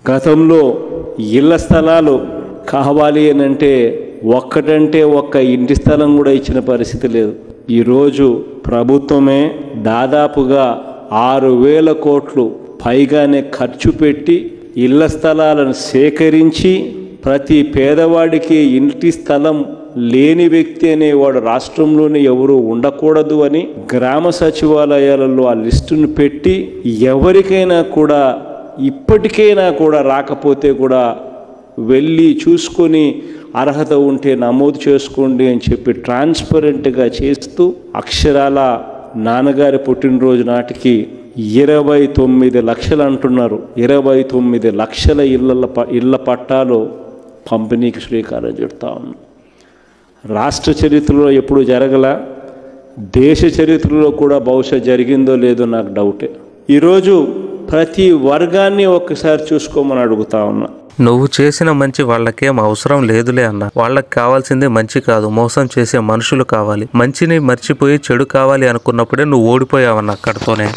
గతంలో ఇళ్ల స్థలాలు కావాలి అని అంటే ఒక్కటంటే ఒక్క ఇంటి స్థలం కూడా ఇచ్చిన పరిస్థితి లేదు. ఈరోజు ప్రభుత్వమే దాదాపుగా 6,000 కోట్లు పైగానే ఖర్చు పెట్టి ఇళ్ల స్థలాలను సేకరించి ప్రతి పేదవాడికి ఇంటి స్థలం లేని వ్యక్తి అనేవాడు రాష్ట్రంలోనే ఎవరు ఉండకూడదు అని గ్రామ సచివాలయాలలో ఆ లిస్టును పెట్టి ఎవరికైనా కూడా ఇప్పటికైనా కూడా రాకపోతే కూడా వెళ్ళి చూసుకొని అర్హత ఉంటే నమోదు చేసుకోండి అని చెప్పి ట్రాన్స్పరెంట్గా చేస్తూ అక్షరాల నాన్నగారి పుట్టినరోజు నాటికి 29 లక్షలు అంటున్నారు. 29 లక్షల ఇళ్ల పట్టాలు పంపిణీకి శ్రీకారం చుడతా ఉన్నాం. రాష్ట్ర చరిత్రలో ఎప్పుడు జరగల, దేశ చరిత్రలో కూడా బహుశా జరిగిందో లేదో నాకు డౌటే. ఈరోజు ప్రతి వర్గాన్ని ఒక్కసారి చూసుకోమని అడుగుతా ఉన్నా. నువ్వు చేసిన మంచి వాళ్ళకేం అవసరం లేదులే అన్న. వాళ్ళకి కావాల్సిందే మంచి కాదు, మోసం చేసే మనుషులు కావాలి. మంచిని మర్చిపోయి చెడు కావాలి అనుకున్నప్పుడే నువ్వు ఓడిపోయావన్న అక్కడితోనే.